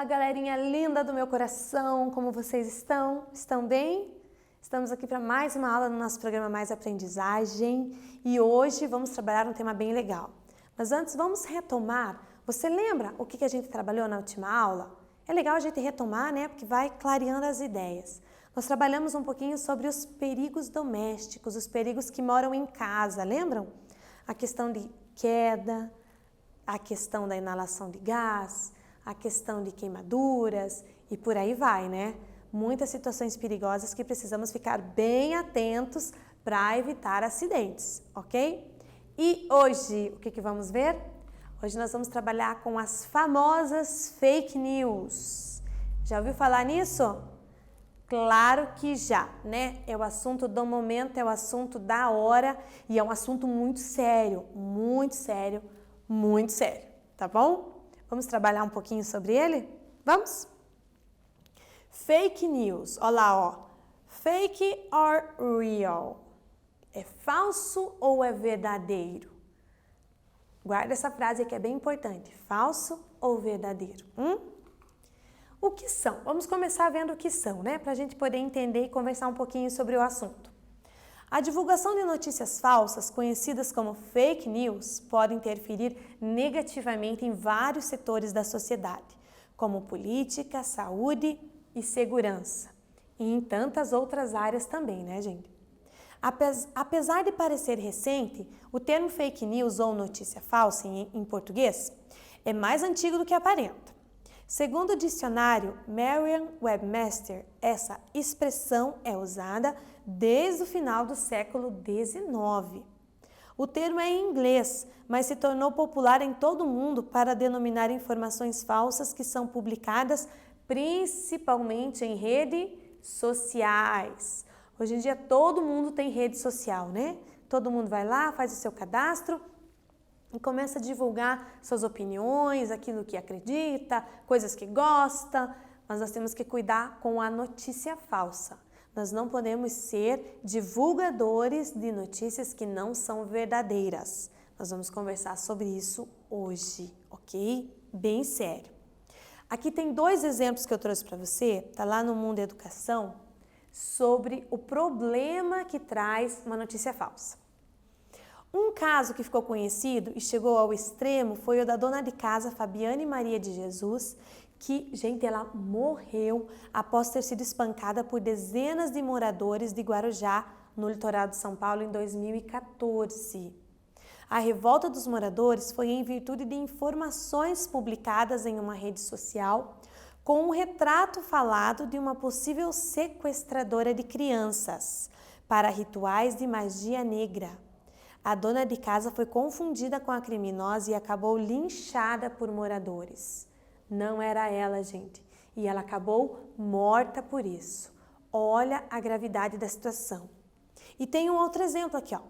Olá, galerinha linda do meu coração, como vocês estão? Estão bem? Estamos aqui para mais uma aula no nosso programa Mais Aprendizagem e hoje vamos trabalhar um tema bem legal. Mas antes vamos retomar, você lembra o que a gente trabalhou na última aula? É legal a gente retomar, né? Porque vai clareando as ideias. Nós trabalhamos um pouquinho sobre os perigos domésticos, os perigos que moram em casa, lembram? A questão de queda, a questão da inalação de gás, a questão de queimaduras e por aí vai, né? Muitas situações perigosas que precisamos ficar bem atentos para evitar acidentes, ok? E hoje, o que vamos ver? Hoje nós vamos trabalhar com as famosas fake news. Já ouviu falar nisso? Claro que já, né? É o assunto do momento, é o assunto da hora e é um assunto muito sério, muito sério, muito sério, tá bom? Vamos trabalhar um pouquinho sobre ele? Vamos? Fake news, olha lá, ó. Fake or real? É falso ou é verdadeiro? Guarda essa frase que é bem importante. Falso ou verdadeiro? O que são? Vamos começar vendo o que são, né? Para a gente poder entender e conversar um pouquinho sobre o assunto. A divulgação de notícias falsas, conhecidas como fake news, pode interferir negativamente em vários setores da sociedade, como política, saúde e segurança, e em tantas outras áreas também, né, gente? Apesar de parecer recente, o termo fake news ou notícia falsa em português é mais antigo do que aparenta. Segundo o dicionário Merriam-Webster, essa expressão é usada desde o final do século XIX. O termo é em inglês, mas se tornou popular em todo o mundo para denominar informações falsas que são publicadas principalmente em redes sociais. Hoje em dia todo mundo tem rede social, né? Todo mundo vai lá, faz o seu cadastro e começa a divulgar suas opiniões, aquilo que acredita, coisas que gosta, mas nós temos que cuidar com a notícia falsa. Nós não podemos ser divulgadores de notícias que não são verdadeiras. Nós vamos conversar sobre isso hoje, ok? Bem sério. Aqui tem dois exemplos que eu trouxe para você, tá lá no Mundo Educação, sobre o problema que traz uma notícia falsa. Um caso que ficou conhecido e chegou ao extremo foi o da dona de casa Fabiane Maria de Jesus, que, gente, ela morreu após ter sido espancada por dezenas de moradores de Guarujá, no litoral de São Paulo, em 2014. A revolta dos moradores foi em virtude de informações publicadas em uma rede social com um retrato falado de uma possível sequestradora de crianças para rituais de magia negra. A dona de casa foi confundida com a criminosa e acabou linchada por moradores. Não era ela, gente, e ela acabou morta por isso. Olha a gravidade da situação. E tem um outro exemplo aqui, ó.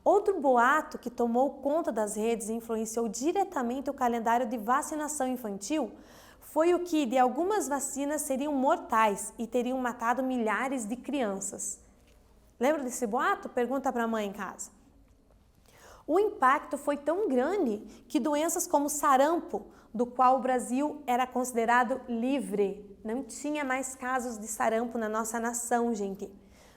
Outro boato que tomou conta das redes e influenciou diretamente o calendário de vacinação infantil foi o que de algumas vacinas seriam mortais e teriam matado milhares de crianças. Lembra desse boato? Pergunta para a mãe em casa. O impacto foi tão grande que doenças como sarampo, do qual o Brasil era considerado livre, não tinha mais casos de sarampo na nossa nação, gente,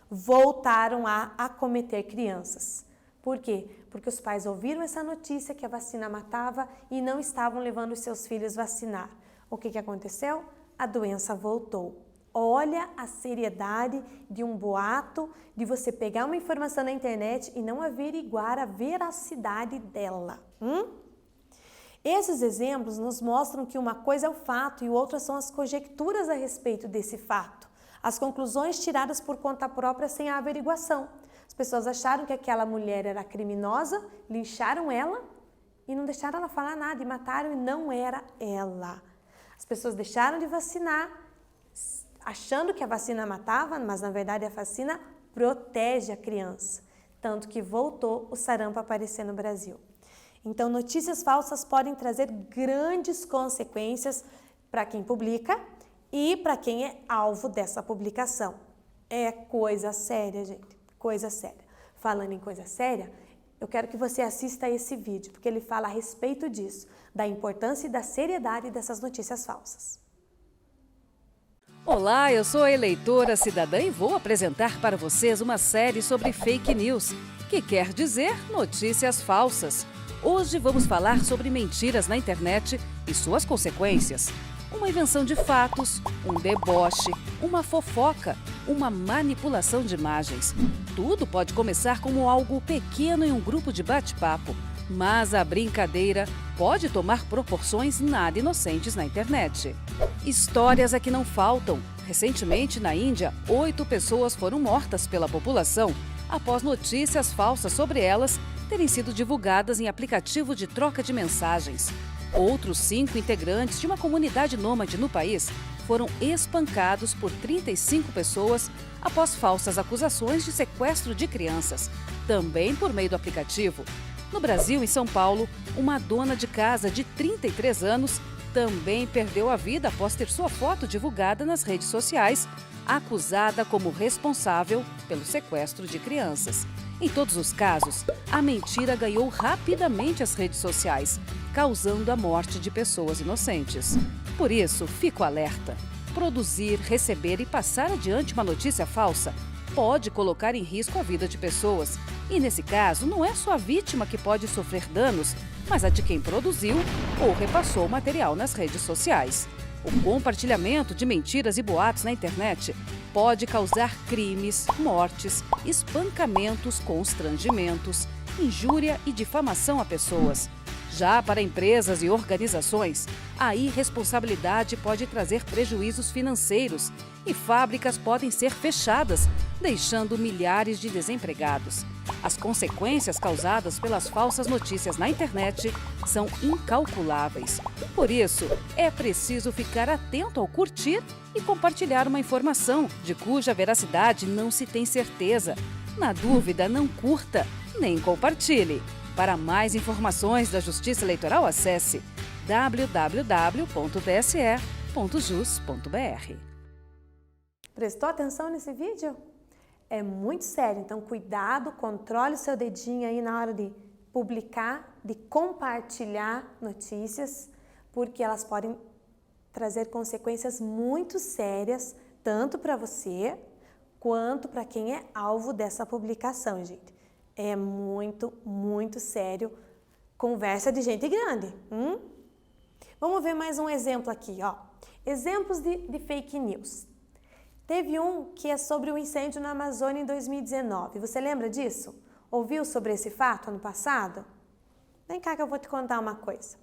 voltaram a acometer crianças. Por quê? Porque os pais ouviram essa notícia que a vacina matava e não estavam levando os seus filhos vacinar. O que aconteceu? A doença voltou. Olha a seriedade de um boato, de você pegar uma informação na internet e não averiguar a veracidade dela. Esses exemplos nos mostram que uma coisa é o fato e outra são as conjecturas a respeito desse fato. As conclusões tiradas por conta própria sem a averiguação. As pessoas acharam que aquela mulher era criminosa, lincharam ela e não deixaram ela falar nada e mataram e não era ela. As pessoas deixaram de vacinar, achando que a vacina matava, mas na verdade a vacina protege a criança. Tanto que voltou o sarampo a aparecer no Brasil. Então, notícias falsas podem trazer grandes consequências para quem publica e para quem é alvo dessa publicação. É coisa séria, gente, coisa séria. Falando em coisa séria, eu quero que você assista a esse vídeo, porque ele fala a respeito disso, da importância e da seriedade dessas notícias falsas. Olá, eu sou a eleitora cidadã e vou apresentar para vocês uma série sobre fake news, que quer dizer notícias falsas. Hoje vamos falar sobre mentiras na internet e suas consequências. Uma invenção de fatos, um deboche, uma fofoca, uma manipulação de imagens. Tudo pode começar como algo pequeno em um grupo de bate-papo, mas a brincadeira pode tomar proporções nada inocentes na internet. Histórias é que não faltam. Recentemente, na Índia, 8 pessoas foram mortas pela população após notícias falsas sobre elas terem sido divulgadas em aplicativo de troca de mensagens. Outros 5 integrantes de uma comunidade nômade no país foram espancados por 35 pessoas após falsas acusações de sequestro de crianças, também por meio do aplicativo. No Brasil, em São Paulo, uma dona de casa de 33 anos também perdeu a vida após ter sua foto divulgada nas redes sociais, acusada como responsável pelo sequestro de crianças. Em todos os casos, a mentira ganhou rapidamente as redes sociais, causando a morte de pessoas inocentes. Por isso, fico alerta. Produzir, receber e passar adiante uma notícia falsa pode colocar em risco a vida de pessoas. E nesse caso, não é só a vítima que pode sofrer danos, mas a de quem produziu ou repassou o material nas redes sociais. O compartilhamento de mentiras e boatos na internet pode causar crimes, mortes, espancamentos, constrangimentos, injúria e difamação a pessoas. Já para empresas e organizações, a irresponsabilidade pode trazer prejuízos financeiros e fábricas podem ser fechadas, deixando milhares de desempregados. As consequências causadas pelas falsas notícias na internet são incalculáveis. Por isso, é preciso ficar atento ao curtir e compartilhar uma informação de cuja veracidade não se tem certeza. Na dúvida, não curta, nem compartilhe. Para mais informações da Justiça Eleitoral, acesse www.tse.jus.br. Prestou atenção nesse vídeo? É muito sério, então cuidado, controle o seu dedinho aí na hora de publicar, de compartilhar notícias, porque elas podem trazer consequências muito sérias, tanto para você quanto para quem é alvo dessa publicação, gente. É muito, muito sério. Conversa de gente grande. Vamos ver mais um exemplo aqui, ó. Exemplos de fake news. Teve um que é sobre o incêndio na Amazônia em 2019. Você lembra disso? Ouviu sobre esse fato ano passado? Vem cá que eu vou te contar uma coisa.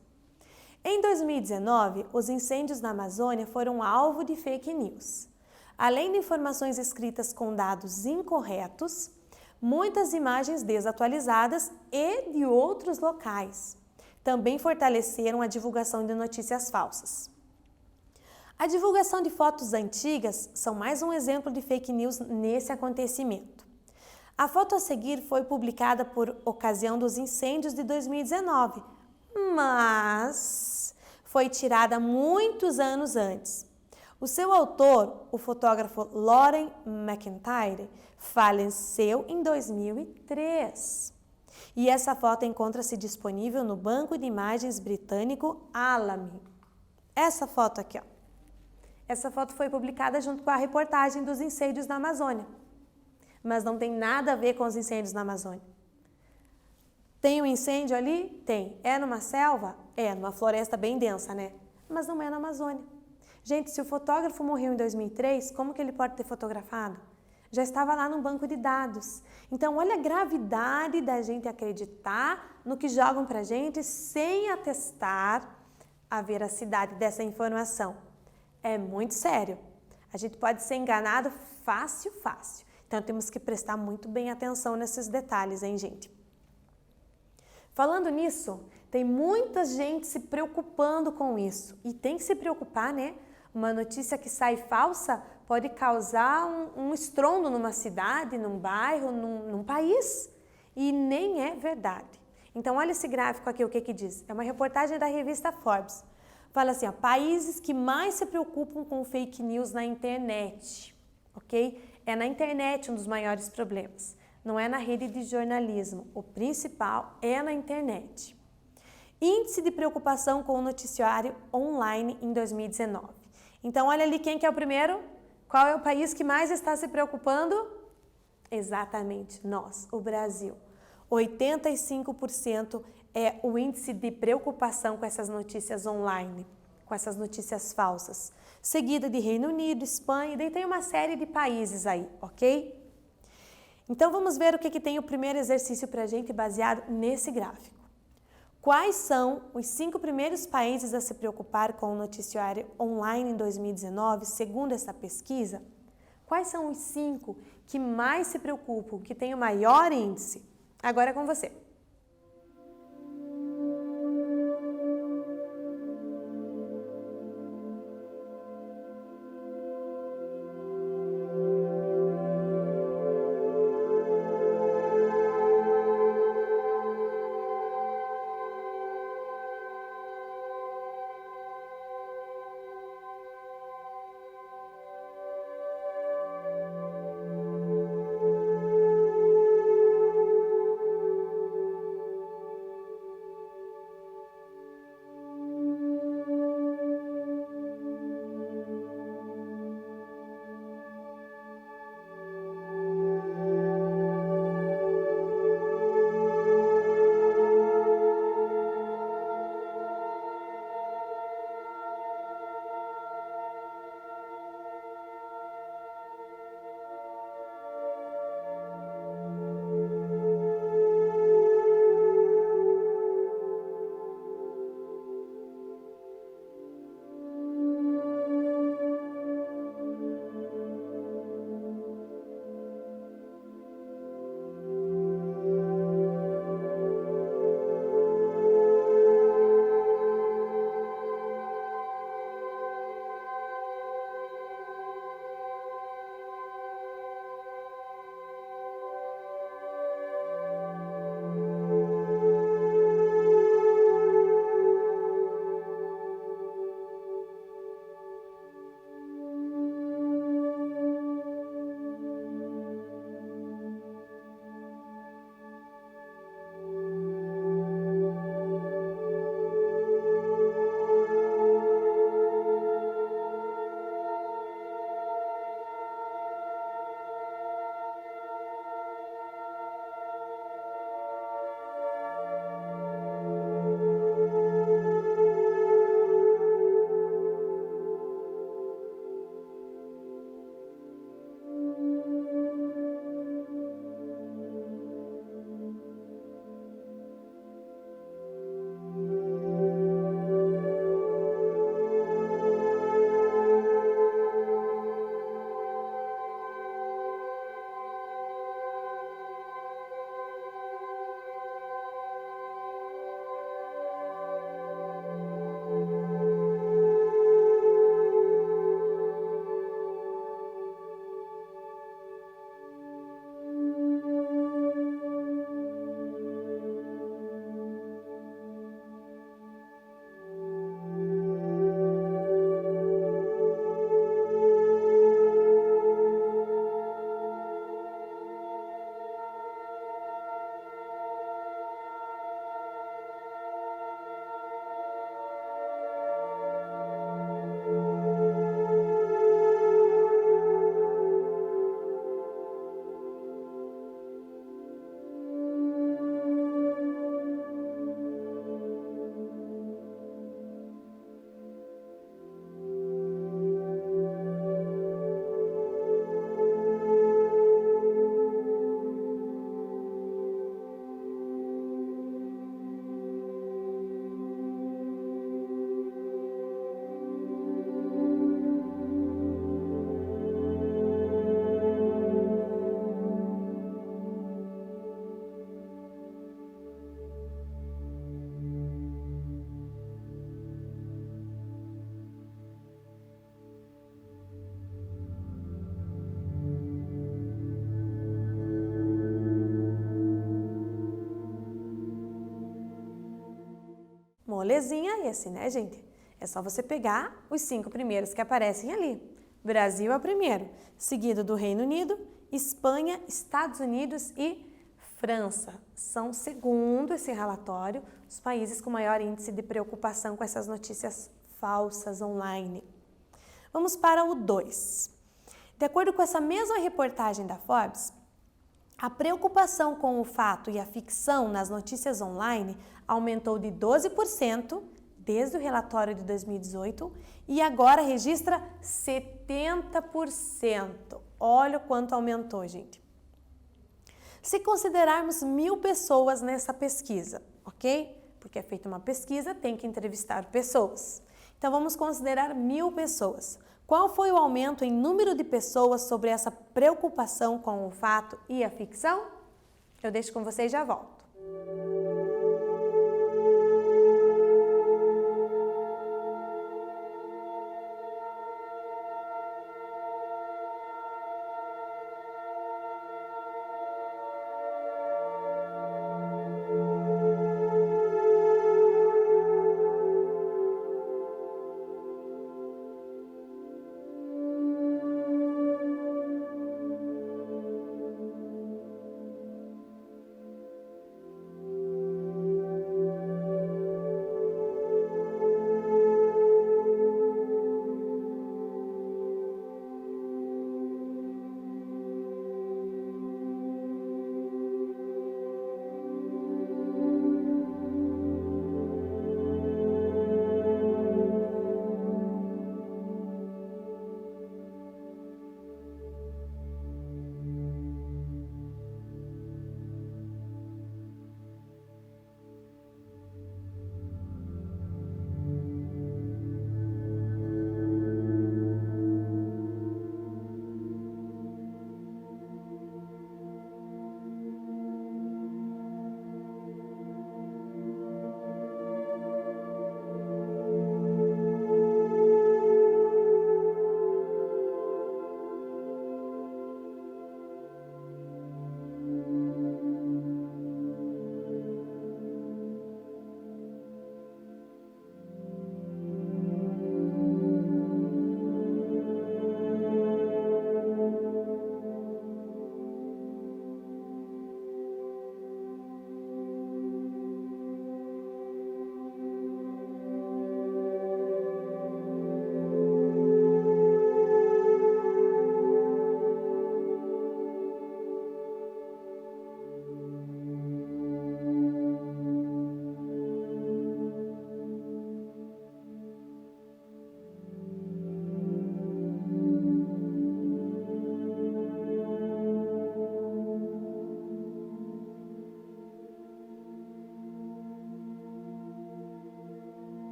Em 2019, os incêndios na Amazônia foram alvo de fake news. Além de informações escritas com dados incorretos, muitas imagens desatualizadas e de outros locais também fortaleceram a divulgação de notícias falsas. A divulgação de fotos antigas são mais um exemplo de fake news nesse acontecimento. A foto a seguir foi publicada por ocasião dos incêndios de 2019, mas foi tirada muitos anos antes. O seu autor, o fotógrafo Lauren McIntyre, faleceu em 2003. E essa foto encontra-se disponível no banco de imagens britânico Alamy. Essa foto aqui, ó. Essa foto foi publicada junto com a reportagem dos incêndios na Amazônia. Mas não tem nada a ver com os incêndios na Amazônia. Tem um incêndio ali? Tem. É numa selva? É, numa floresta bem densa, né? Mas não é na Amazônia. Gente, se o fotógrafo morreu em 2003, como que ele pode ter fotografado? Já estava lá no banco de dados. Então, olha a gravidade da gente acreditar no que jogam pra gente sem atestar a veracidade dessa informação. É muito sério. A gente pode ser enganado fácil. Então, temos que prestar muito bem atenção nesses detalhes, hein, gente? Falando nisso, tem muita gente se preocupando com isso. E tem que se preocupar, né? Uma notícia que sai falsa pode causar um estrondo numa cidade, num bairro, num país. E nem é verdade. Então, olha esse gráfico aqui, o que diz? É uma reportagem da revista Forbes. Fala assim, ó, países que mais se preocupam com fake news na internet, ok? É na internet um dos maiores problemas. Não é na rede de jornalismo. O principal é na internet. Índice de preocupação com o noticiário online em 2019. Então, olha ali quem que é o primeiro? Qual é o país que mais está se preocupando? Exatamente, nós, o Brasil. 85% é o índice de preocupação com essas notícias online, com essas notícias falsas. Seguida de Reino Unido, Espanha, e daí tem uma série de países aí, ok? Então vamos ver o que tem o primeiro exercício para a gente baseado nesse gráfico. Quais são os 5 primeiros países a se preocupar com o noticiário online em 2019, segundo essa pesquisa? Quais são os 5 que mais se preocupam, que têm o maior índice? Agora é com você. Molezinha esse, né, gente? É só você pegar os 5 primeiros que aparecem ali. Brasil é o primeiro, seguido do Reino Unido, Espanha, Estados Unidos e França. São, segundo esse relatório, os países com maior índice de preocupação com essas notícias falsas online. Vamos para o 2. De acordo com essa mesma reportagem da Forbes, a preocupação com o fato e a ficção nas notícias online aumentou de 12% desde o relatório de 2018 e agora registra 70%. Olha o quanto aumentou, gente. Se considerarmos 1.000 pessoas nessa pesquisa, ok? Porque é feita uma pesquisa, tem que entrevistar pessoas. Então vamos considerar 1.000 pessoas. Qual foi o aumento em número de pessoas sobre essa preocupação com o fato e a ficção? Eu deixo com vocês e já volto.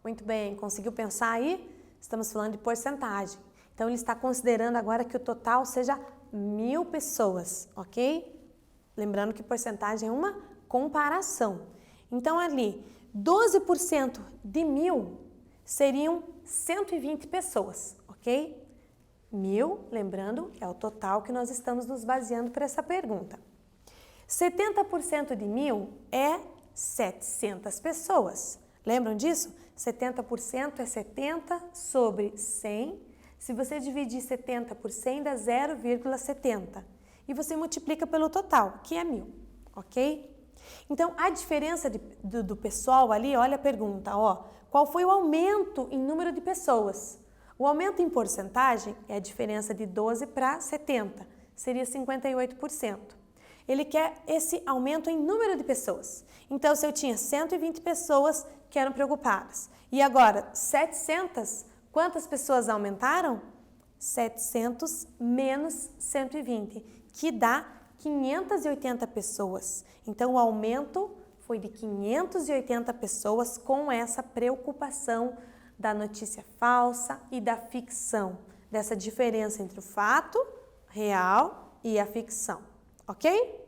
Muito bem, conseguiu pensar aí? Estamos falando de porcentagem. Então, ele está considerando agora que o total seja 1.000 pessoas, ok? Lembrando que porcentagem é uma comparação. Então, ali, 12% de 1.000 seriam 120 pessoas, ok? 1.000, lembrando, é o total que nós estamos nos baseando para essa pergunta. 70% de 1.000 é 700 pessoas. Lembram disso? 70% é 70 sobre 100. Se você dividir 70 por 100, dá 0,70. E você multiplica pelo total, que é 1.000, ok? Então, a diferença do pessoal ali, olha a pergunta, ó. Qual foi o aumento em número de pessoas? O aumento em porcentagem é a diferença de 12 para 70, seria 58%. Ele quer esse aumento em número de pessoas. Então, se eu tinha 120 pessoas que eram preocupadas, e agora 700, quantas pessoas aumentaram? 700 menos 120, que dá 580 pessoas. Então, o aumento foi de 580 pessoas com essa preocupação da notícia falsa e da ficção, dessa diferença entre o fato real e a ficção, ok?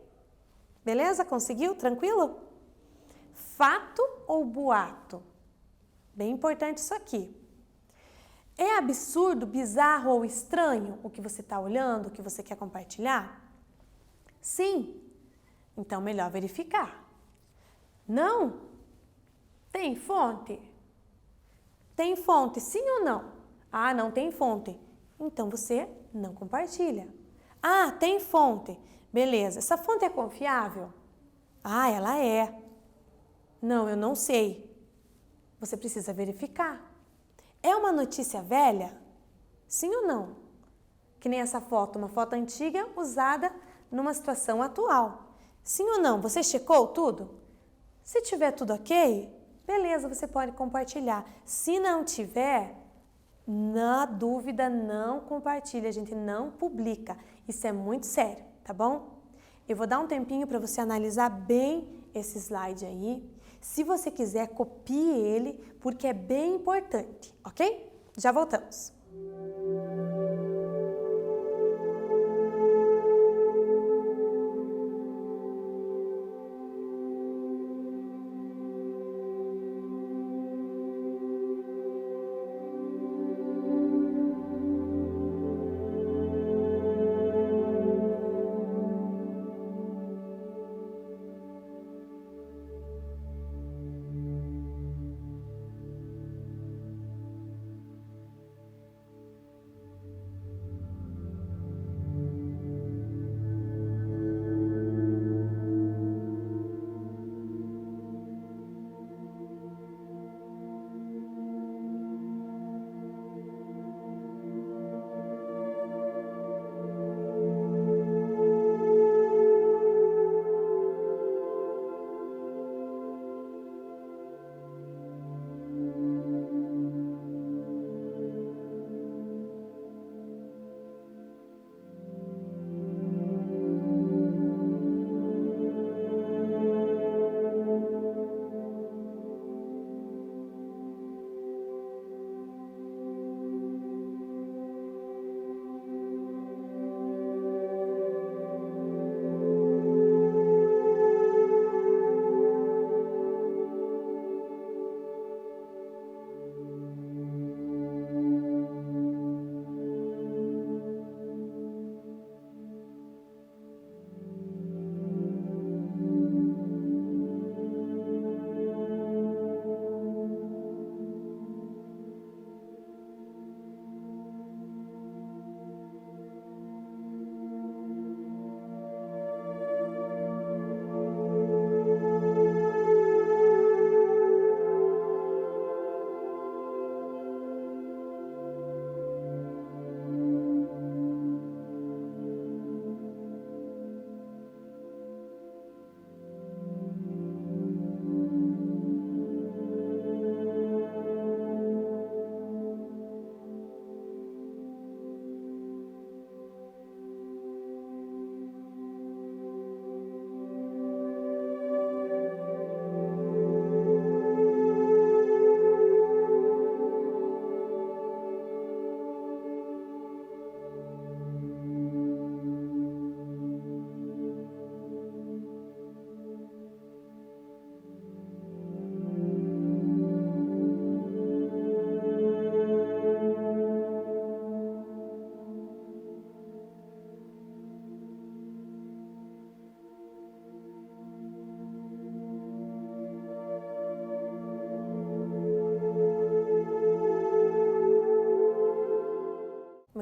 Beleza? Conseguiu? Tranquilo? Fato ou boato? Bem importante isso aqui. É absurdo, bizarro ou estranho o que você está olhando, o que você quer compartilhar? Sim. Então, melhor verificar. Não? Tem fonte? Tem fonte, sim ou não? Ah, não tem fonte. Então, você não compartilha. Ah, tem fonte. Beleza. Essa fonte é confiável? Ah, ela é. Não, eu não sei. Você precisa verificar. É uma notícia velha? Sim ou não? Que nem essa foto, uma foto antiga usada numa situação atual. Sim ou não? Você checou tudo? Se tiver tudo ok, beleza, você pode compartilhar. Se não tiver, na dúvida, não compartilha, a gente não publica. Isso é muito sério, tá bom? Eu vou dar um tempinho para você analisar bem esse slide aí. Se você quiser, copie ele, porque é bem importante, ok? Já voltamos.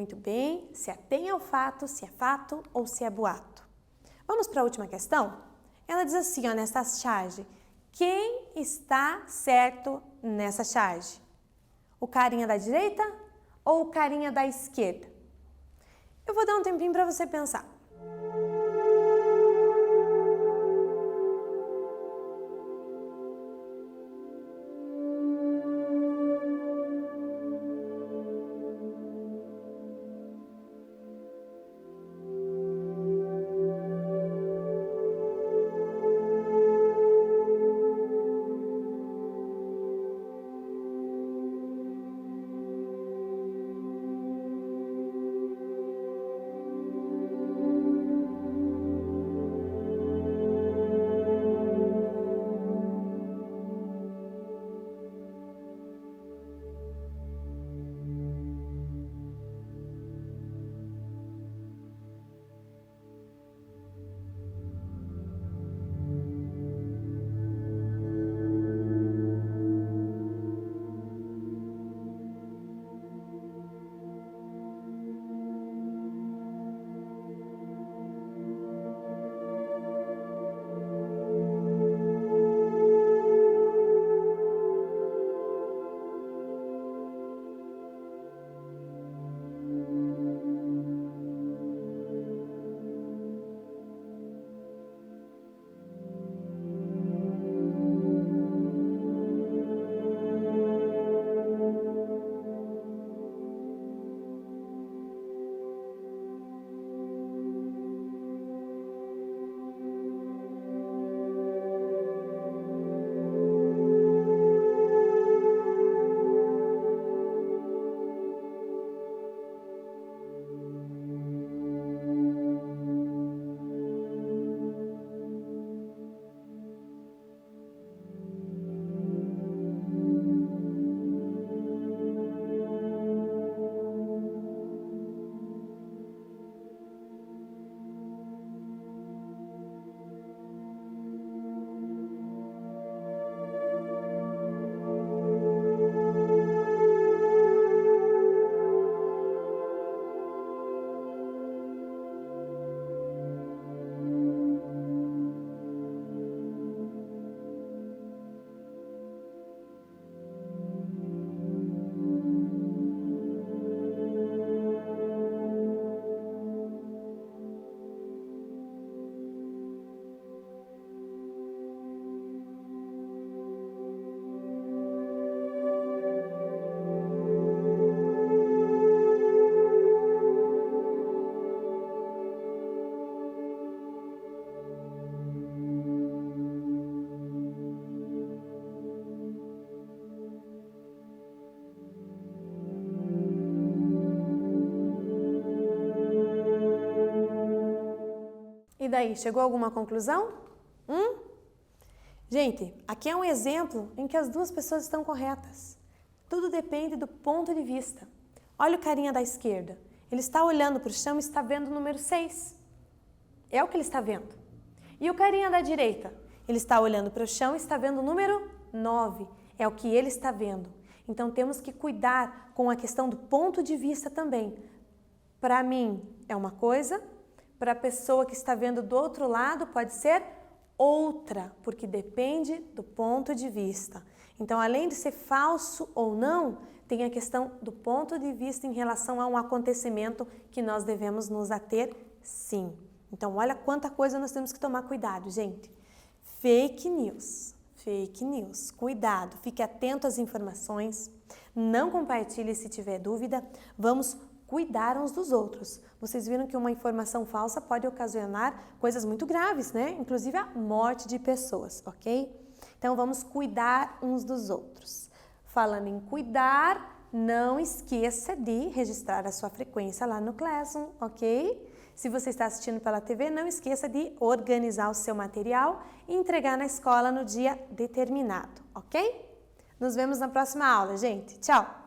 muito bem se atém ao fato, se é fato ou se é boato. Vamos para a última questão? Ela diz assim, ó, nesta charge: quem está certo nessa charge? O carinha da direita ou o carinha da esquerda? Eu vou dar um tempinho para você pensar. E daí, chegou a alguma conclusão? Gente, aqui é um exemplo em que as duas pessoas estão corretas. Tudo depende do ponto de vista. Olha o carinha da esquerda. Ele está olhando para o chão e está vendo o número 6. É o que ele está vendo. E o carinha da direita? Ele está olhando para o chão e está vendo o número 9. É o que ele está vendo. Então, temos que cuidar com a questão do ponto de vista também. Para mim, é uma coisa. Para a pessoa que está vendo do outro lado, pode ser outra, porque depende do ponto de vista. Então, além de ser falso ou não, tem a questão do ponto de vista em relação a um acontecimento que nós devemos nos ater, sim. Então, olha quanta coisa nós temos que tomar cuidado, gente. Fake news, cuidado, fique atento às informações, não compartilhe se tiver dúvida, vamos cuidar uns dos outros. Vocês viram que uma informação falsa pode ocasionar coisas muito graves, né? Inclusive a morte de pessoas, ok? Então, vamos cuidar uns dos outros. Falando em cuidar, não esqueça de registrar a sua frequência lá no Classroom, ok? Se você está assistindo pela TV, não esqueça de organizar o seu material e entregar na escola no dia determinado, ok? Nos vemos na próxima aula, gente. Tchau!